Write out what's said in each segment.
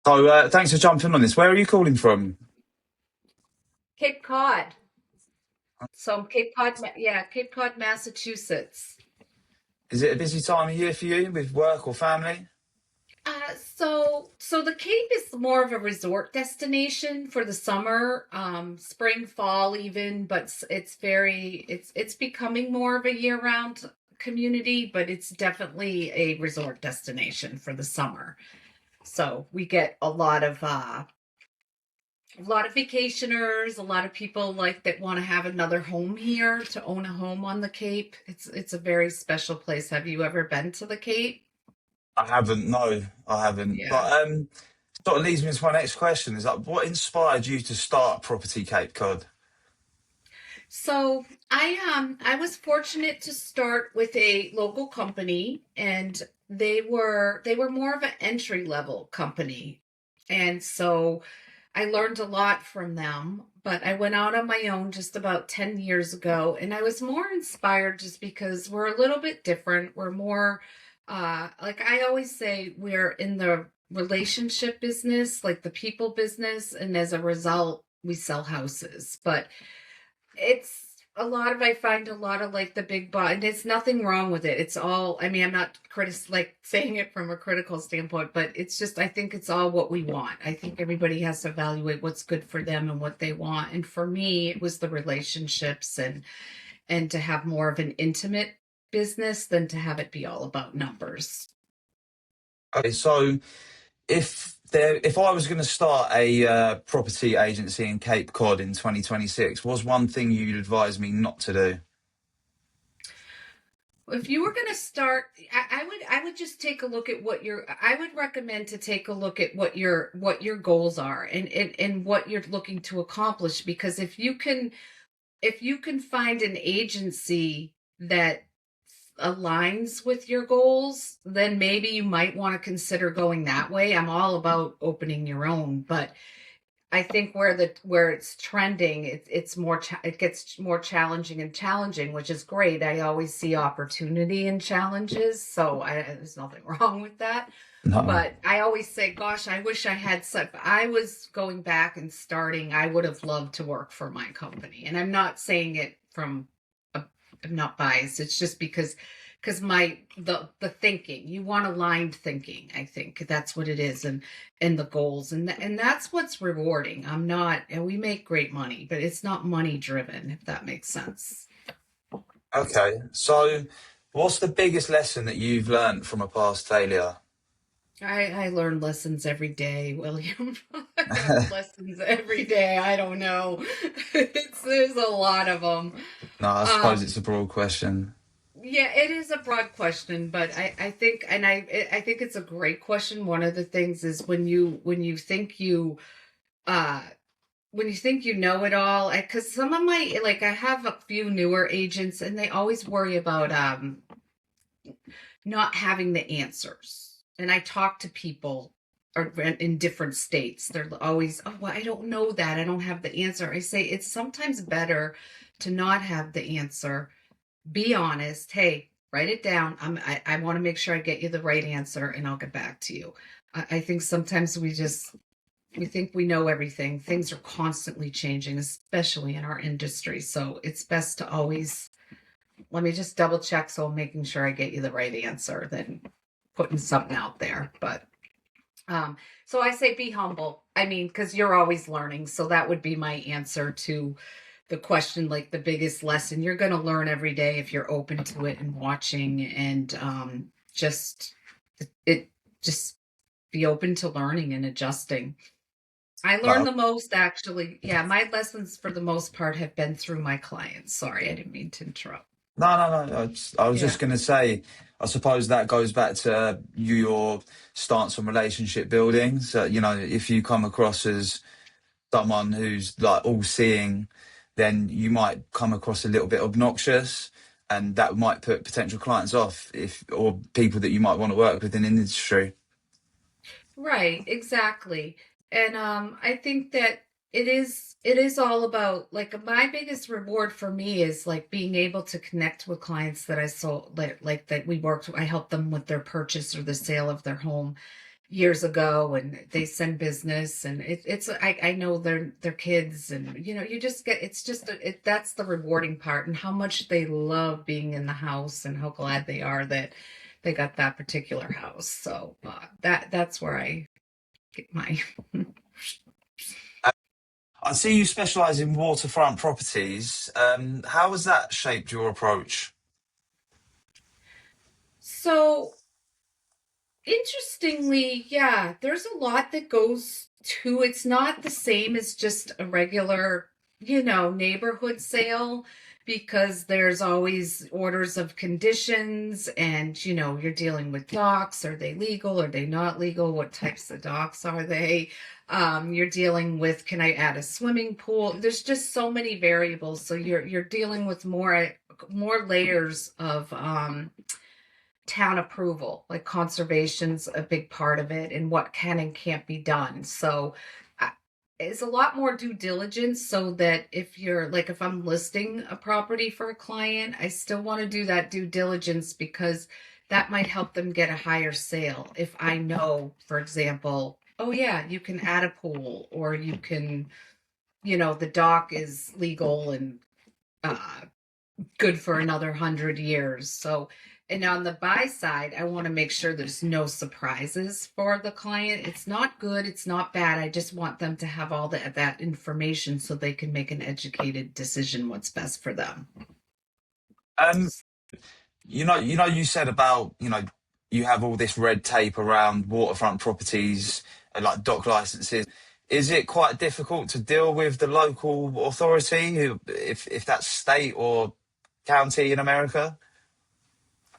So, thanks for jumping on this. Where are you calling from? Cape Cod. So Cape Cod, yeah, Cape Cod, Massachusetts. Is it a busy time of year for you with work or family? So the Cape is more of a resort destination for the summer, spring, fall, even, but it's becoming more of a year-round community, but it's definitely a resort destination for the summer. So we get a lot of vacationers, a lot of people like that want to have another home here, to own a home on the Cape. It's a very special place. Have you ever been to the Cape? I haven't. No, I haven't. Yeah. But sort of leads me into my next question. Is like, what inspired you to start Property Cape Cod? So I was fortunate to start with a local company, and they were more of an entry level company. And so I learned a lot from them, but I went out on my own just about 10 years ago, and I was more inspired just because we're a little bit different. We're more like I always say, we're in the relationship business, like the people business, and as a result, we sell houses. But it's a lot of I find a lot of like the big bot, and it's nothing wrong with it. It's all, I mean, I'm not like saying it from a critical standpoint, but it's just I think it's all what we want. I think everybody has to evaluate what's good for them and what they want. And for me, it was the relationships and to have more of an intimate business than to have it be all about numbers. Okay, so if I was going to start a property agency in Cape Cod in 2026, what's one thing you'd advise me not to do? If you were going to start, I would just take a look at I would recommend to take a look at what your goals are, and what you're looking to accomplish, because if you can find an agency that aligns with your goals, then maybe you might want to consider going that way. I'm all about opening your own, but I think where it's trending, it gets more challenging and challenging, which is great. I always see opportunity in challenges, so there's nothing wrong with that. No. But I always say, gosh, I wish I had such. If I was going back and starting, I would have loved to work for my company. And I'm not saying it from a, I'm not biased. It's just because the thinking, you want aligned thinking. I think that's what it is, and the goals, and that's what's rewarding. I'm not, and we make great money, but it's not money driven, if that makes sense. Okay, so what's the biggest lesson that you've learned from a past failure? I learn lessons every day, William. I learn lessons every day. I don't know. There's a lot of them. No, I suppose Um, it's a broad question. yeah, it is a broad question, but I think, and I think it's a great question. One of the things is uh when you think you know it all, because some of my, like, I have a few newer agents, and they always worry about not having the answers. And I talk to people in different states. They're always, oh, well, I don't know that. I don't have the answer. I say it's sometimes better to not have the answer. Be honest. Hey, write it down. I want to make sure I get you the right answer, and I'll get back to you. I think sometimes we think we know everything. Things are constantly changing, especially in our industry. So it's best to always let me just double check, so I'm making sure I get you the right answer than putting something out there. But um, so I say be humble. I mean, because you're always learning. So that would be my answer to the question, like the biggest lesson. You're going to learn every day if you're open to it and watching, and just it just be open to learning and adjusting. I learned No, the most, actually. Yeah, my lessons for the most part have been through my clients. Sorry, I didn't mean to interrupt. no. I was Yeah. just going to say, I suppose that goes back to your stance on relationship building. So, if you come across as someone who's like all seeing, then you might come across a little bit obnoxious, and that might put potential clients off or people that you might want to work with in the industry. Right, exactly. And I think that it is all about, like, my biggest reward for me is like being able to connect with clients that I sold, like that we worked, I helped them with their purchase or the sale of their home, years ago, and they send business, and I know their kids, and you just get, it's just that's the rewarding part, and how much they love being in the house, and how glad they are that they got that particular house. So that's where I get my I see you specialize in waterfront properties. How has that shaped your approach? so interestingly, yeah, there's a lot that goes to, it's not the same as just a regular, neighborhood sale, because there's always orders of conditions, and you're dealing with docks. Are they legal? Are they not legal? What types of docks are they? You're dealing with, can I add a swimming pool? There's just so many variables. So you're dealing with more layers of town approval. Like conservation's a big part of it, and what can and can't be done. So it's a lot more due diligence, so that if I'm listing a property for a client, I still want to do that due diligence, because that might help them get a higher sale. If I know, for example, oh yeah, you can add a pool, or you can, the dock is legal and uh, good for another 100 years. So, and on the buy side, I want to make sure there's no surprises for the client. It's not good, it's not bad. I just want them to have all that information, so they can make an educated decision what's best for them. Um, you said about, you have all this red tape around waterfront properties and like dock licenses. Is it quite difficult to deal with the local authority, who, if that's state or county in America?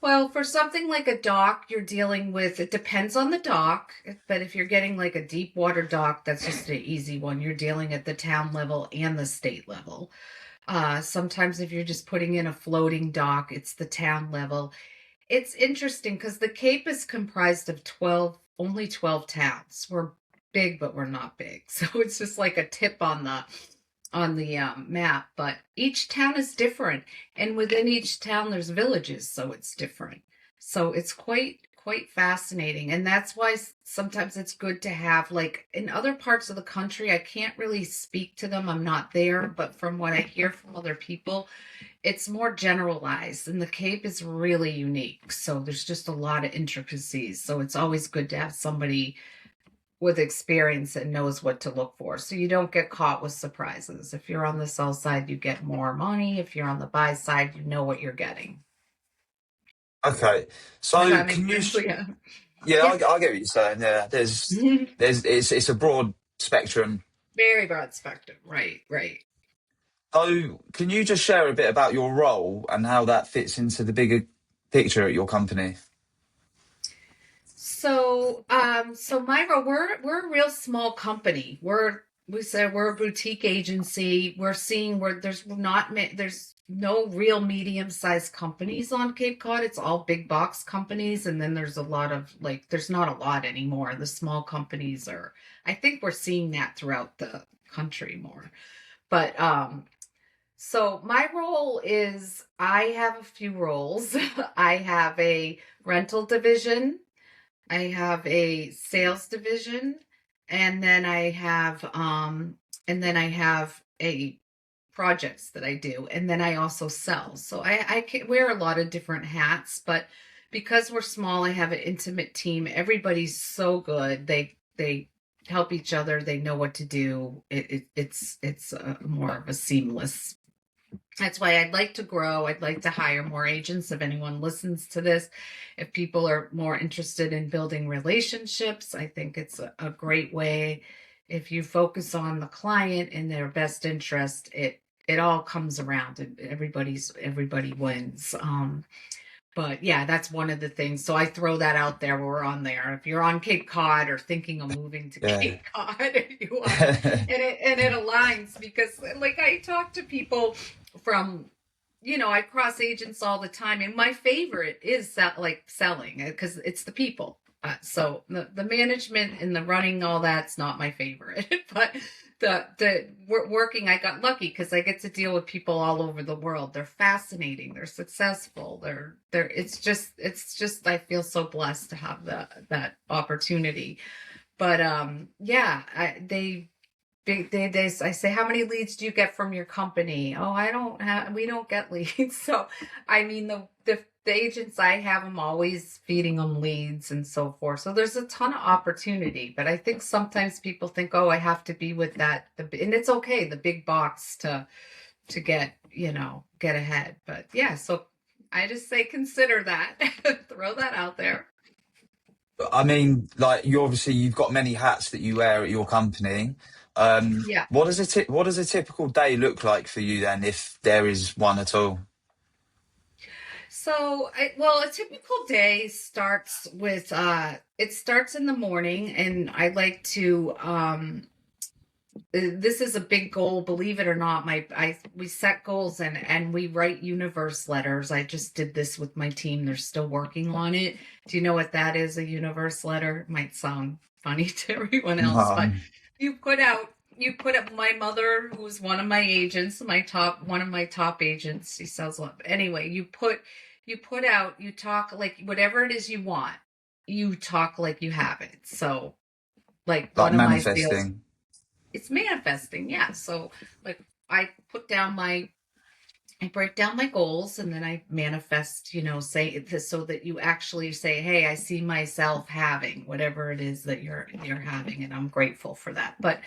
Well, for something like a dock, you're dealing with, it depends on the dock, but if you're getting like a deep water dock, that's just an easy one. You're dealing at the town level and the state level. Sometimes if you're just putting in a floating dock, it's the town level. It's interesting because the Cape is comprised of only 12 towns. We're big, but we're not big. So it's just like a tip on the map, but each town is different, and within each town there's villages, so it's different. So it's quite fascinating, and that's why sometimes it's good to have, like, in other parts of the country, I can't really speak to them, I'm not there, but from what I hear from other people, it's more generalized, and the Cape is really unique. So there's just a lot of intricacies, so it's always good to have somebody with experience and knows what to look for, so you don't get caught with surprises. If you're on the sell side, you get more money. If you're on the buy side, you know what you're getting. Okay, Does so that make can you? sense? Yeah. Yeah, Yeah. I get what you're saying. Yeah, it's a broad spectrum. Very broad spectrum. Right, right. So, can you just share a bit about your role and how that fits into the bigger picture at your company? So my role, we're a real small company. We said we're a boutique agency. We're seeing where there's no real medium-sized companies on Cape Cod. It's all big box companies, and then there's a lot of, like, there's not a lot anymore. The small companies are, I think we're seeing that throughout the country more. But so my role is, I have a few roles. I have a rental division, I have a sales division, and then I have a projects that I do, and then I also sell. So I can wear a lot of different hats, but because we're small, I have an intimate team. Everybody's so good. They help each other. They know what to do. It's more of a seamless. That's why I'd like to grow. I'd like to hire more agents. If anyone listens to this, if people are more interested in building relationships, I think it's a great way. If you focus on the client and their best interest, it all comes around, and everybody wins. But yeah, that's one of the things. So I throw that out there. We're on there. If you're on Cape Cod or thinking of moving to Yeah. Cape Cod, you want to, and it aligns, because, like, I talk to people from, I cross agents all the time, and my favorite is that, like, selling, because it's the people. So the management and the running, all that's not my favorite. But working, I got lucky because I get to deal with people all over the world. They're fascinating. They're successful. They're. It's just I feel so blessed to have that opportunity. But yeah, I say, how many leads do you get from your company? Oh, we don't get leads. So, I mean, the agents I have, I'm always feeding them leads and so forth. So there's a ton of opportunity, but I think sometimes people think, oh, I have to be with and it's okay, the big box to get, get ahead. But yeah, so I just say, consider that, throw that out there. I mean, like you've got many hats that you wear at your company. Yeah. What does a typical day look like for you then, if there is one at all? So, well, a typical day starts with it starts in the morning, and I like to this is a big goal, believe it or not. We set goals and we write universe letters. I just did this with my team. They're still working on it. Do you know what that is? A universe letter might sound funny to everyone else, but Um, you put up my mother, who's one of my agents, one of my top agents. She sells a lot. Anyway, you talk like whatever it is you want. You talk like you have it. So like like one of my sales, manifesting. it's manifesting, yeah. So like I put down my I break down my goals and then I manifest, say this so that you actually say, hey, I see myself having whatever it is that you're having, and I'm grateful for that. But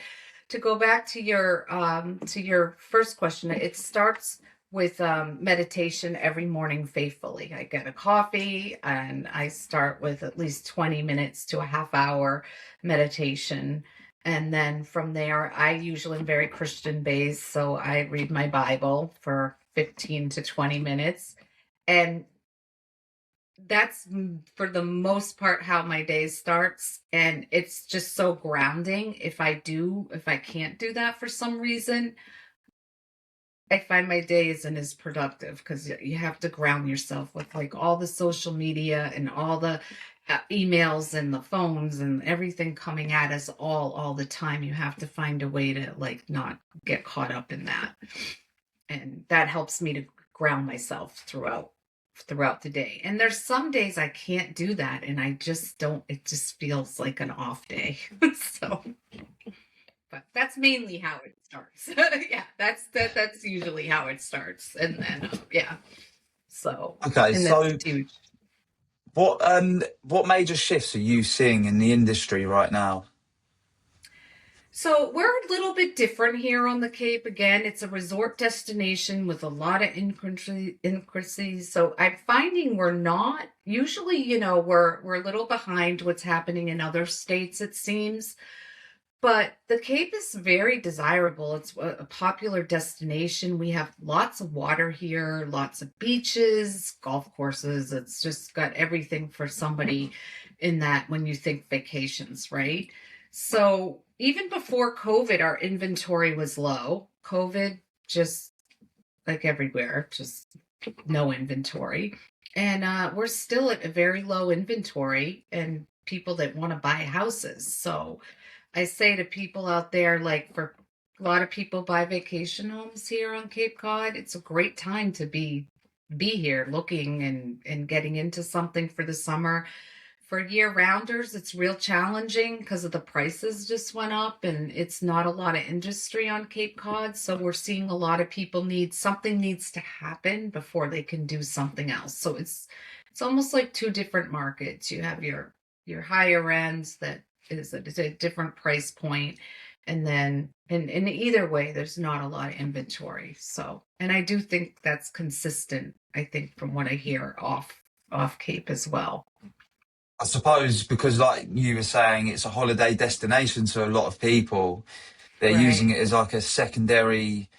to go back to your first question, it starts with meditation every morning faithfully. I get a coffee and I start with at least 20 minutes to a half hour meditation. And then from there, I usually am very Christian based. So I read my Bible for 15 to 20 minutes. And that's for the most part how my day starts. And it's just so grounding. If I can't do that for some reason, I find my day isn't as productive because you have to ground yourself with like all the social media and all the emails and the phones and everything coming at us all the time. You have to find a way to like not get caught up in that, and that helps me to ground myself throughout the day. And there's some days I can't do that, and I just don't. It just feels like an off day. So but that's mainly how it starts. Yeah, that's usually how it starts, and then yeah. So Okay, and that's so huge. what major shifts are you seeing in the industry right now? So we're a little bit different here on the Cape. Again, it's a resort destination with a lot of intricacies. So I'm finding we're not usually, we're a little behind what's happening in other states, it seems. But the Cape is very desirable. It's a popular destination. We have lots of water here, lots of beaches, golf courses. It's just got everything for somebody in that when you think vacations, right? So even before COVID, our inventory was low. COVID just like everywhere, just no inventory. And we're still at a very low inventory and people that want to buy houses. So I say to people out there, like for a lot of people buy vacation homes here on Cape Cod, it's a great time to be here looking and getting into something for the summer. For year rounders, it's real challenging because of the prices just went up and it's not a lot of industry on Cape Cod. So we're seeing a lot of people something needs to happen before they can do something else. So it's almost like two different markets. You have your higher ends that is a different price point, and then in either way there's not a lot of inventory. So and I do think that's consistent, I think, from what I hear off Cape as well. I suppose because, like you were saying, it's a holiday destination to a lot of people. They're using Right. it as like a secondary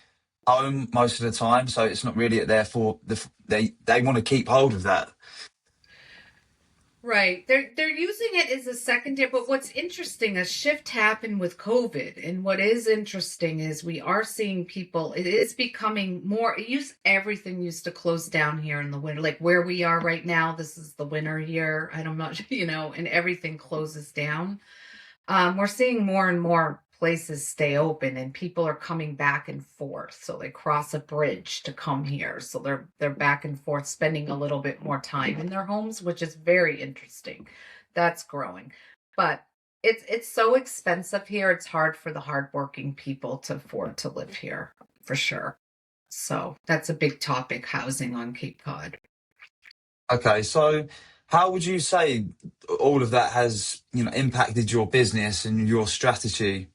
home most of the time, so it's not really at their for they want to keep hold of that. Right. They're using it as a secondary, but what's interesting, a shift happened with COVID. And what is interesting is we are seeing people, it is becoming more, everything used to close down here in the winter. Like where we are right now, this is the winter here. I'm not, and everything closes down. We're seeing more and more places stay open and people are coming back and forth. So they cross a bridge to come here. So they're back and forth, spending a little bit more time in their homes, which is very interesting. That's growing. But it's so expensive here. It's hard for the hardworking people to afford to live here for sure. So that's a big topic, housing on Cape Cod. Okay, so how would you say all of that has, impacted your business and your strategy?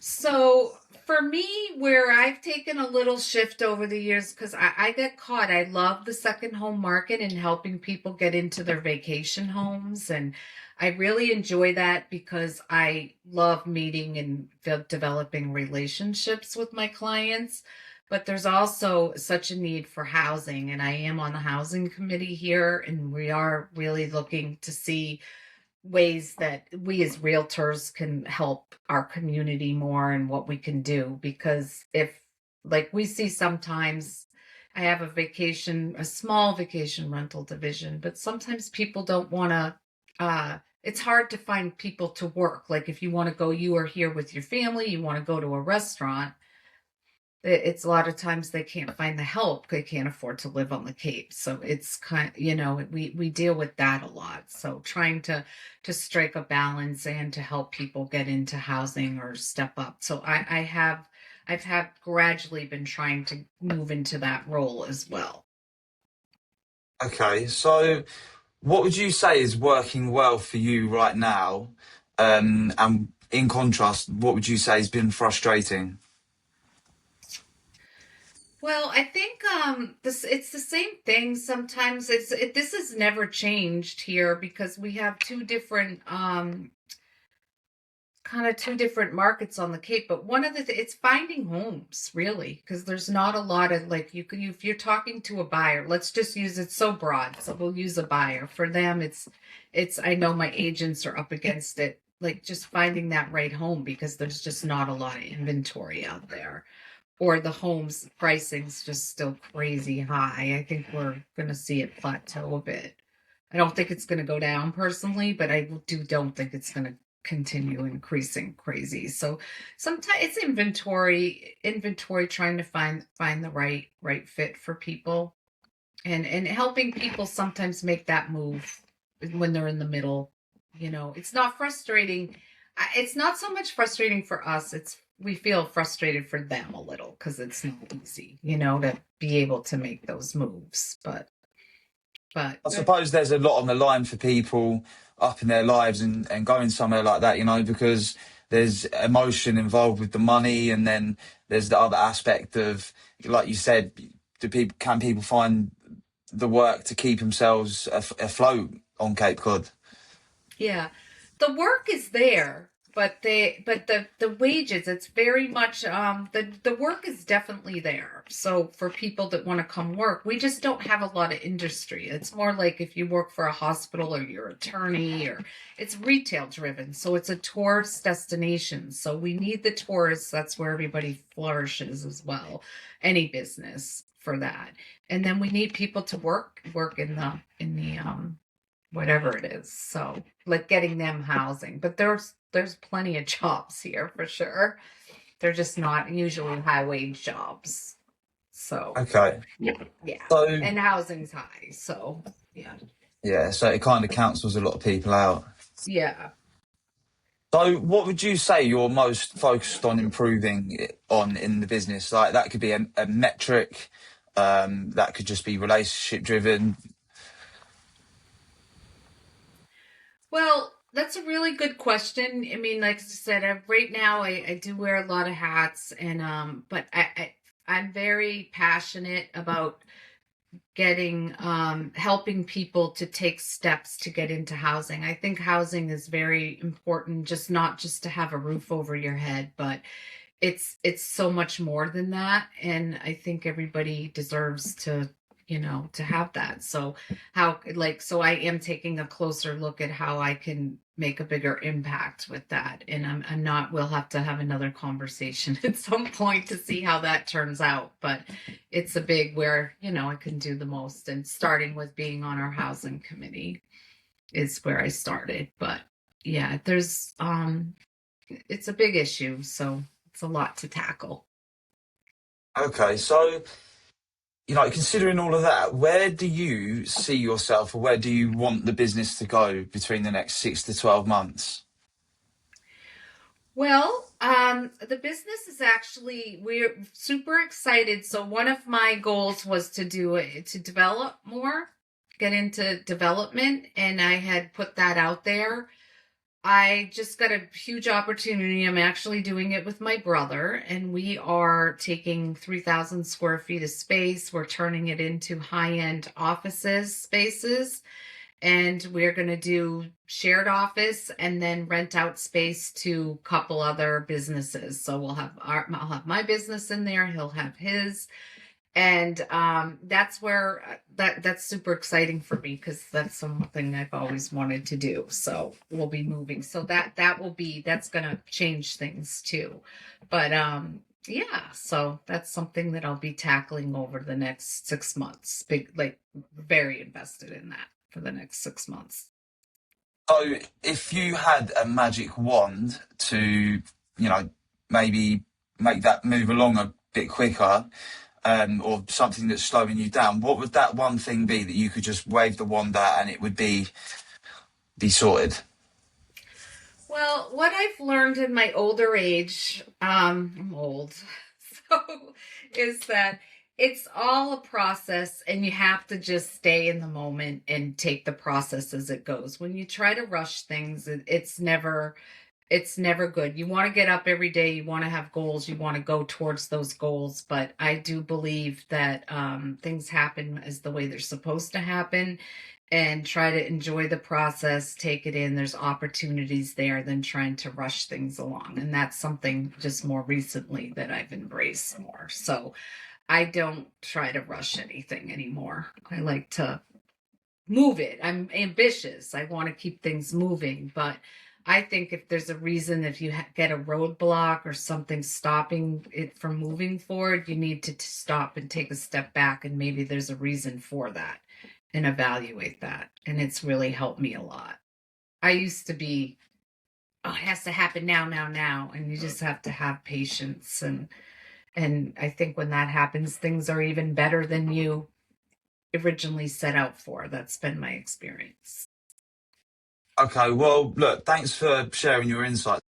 So for me, where I've taken a little shift over the years, because I get caught, I love the second home market and helping people get into their vacation homes. And I really enjoy that because I love meeting and developing relationships with my clients. But there's also such a need for housing. And I am on the housing committee here, and we are really looking to see ways that we as realtors can help our community more and what we can do. Because if, like, we see sometimes, I have a small vacation rental division, but sometimes people don't want to, it's hard to find people to work. Like if you want to go, you are here with your family, you want to go to a restaurant, it's a lot of times they can't find the help. They can't afford to live on the Cape. So it's we deal with that a lot. So trying to strike a balance and to help people get into housing or step up. So I've had gradually been trying to move into that role as well. Okay, so what would you say is working well for you right now? And in contrast, what would you say has been frustrating? Well, I think this it's the same thing. Sometimes this has never changed here because we have two different markets on the Cape. But one of it's finding homes really, because there's not a lot of, like, if you're talking to a buyer, let's just use it so broad. So we'll use a buyer. For them, it's I know my agents are up against it, like just finding that right home because there's just not a lot of inventory out there. Or the homes pricing's just still crazy high. I think we're going to see it plateau a bit. I don't think it's going to go down personally, but I don't think it's going to continue increasing crazy. So sometimes it's inventory trying to find the right fit for people, and helping people sometimes make that move when they're in the middle. It's not frustrating. It's not so much frustrating for us. We feel frustrated for them a little because it's not easy, to be able to make those moves. But I suppose there's a lot on the line for people up in their lives and going somewhere like that, because there's emotion involved with the money, and then there's the other aspect of, like you said, can people find the work to keep themselves afloat on Cape Cod? yeah, the work is there, but the wages, it's very much the work is definitely there. So for people that want to come work, we just don't have a lot of industry. It's more like if you work for a hospital or you're an attorney, or it's retail driven. So it's a tourist destination. So we need the tourists. That's where everybody flourishes as well. Any business for that. And then we need people to work in the whatever it is. So like getting them housing, but there's plenty of jobs here for sure. They're just not usually high wage jobs. So Okay. yeah, So, and housing's high. So yeah, yeah, so it kind of cancels a lot of people out. yeah. So, what would you say you're most focused on improving on in the business? Like that could be a metric, that could just be relationship driven. Well, that's a really good question. I mean, like I said, right now I do wear a lot of hats, and but I'm very passionate about getting helping people to take steps to get into housing. I think housing is very important, just not just to have a roof over your head, but it's so much more than that. And I think everybody deserves to, to have that. So so I am taking a closer look at how I can make a bigger impact with that. And I'm not, we'll have to have another conversation at some point to see how that turns out. But it's a big where, I can do the most. And starting with being on our housing committee is where I started. But yeah, it's a big issue. So it's a lot to tackle. Okay, so considering all of that, where do you see yourself, or where do you want the business to go between the next 6 to 12 months? Well, the business is actually, we're super excited. So one of my goals was to develop more, get into development, and I had put that out there. I just got a huge opportunity. I'm actually doing it with my brother, and we are taking 3,000 square feet of space. We're turning it into high-end offices spaces, and we're going to do shared office and then rent out space to a couple other businesses. So I'll have my business in there, he'll have his, and that's where that's super exciting for me because that's something I've always wanted to do. So we'll be moving, so that's gonna change things too. But yeah, so that's something that I'll be tackling over the next 6 months. Very invested in that for the next 6 months. So, if you had a magic wand to, maybe make that move along a bit quicker, or something that's slowing you down, what would that one thing be that you could just wave the wand at and it would be sorted? Well, what I've learned in my older age, I'm old, so is that it's all a process and you have to just stay in the moment and take the process as it goes. When you try to rush things, it's never good. You want to get up every day, you want to have goals, you want to go towards those goals, but I do believe that things happen as the way they're supposed to happen, and try to enjoy the process, take it in. There's opportunities there than trying to rush things along. And that's something just more recently that I've embraced more. So I don't try to rush anything anymore. I like to move it. I'm ambitious. I want to keep things moving, but I think if there's a reason, if you get a roadblock or something stopping it from moving forward, you need to stop and take a step back, and maybe there's a reason for that, and evaluate that. And it's really helped me a lot. I used to be, oh, it has to happen now, now, now, and you just have to have patience, and I think when that happens, things are even better than you originally set out for. That's been my experience. Okay, well, look, thanks for sharing your insights.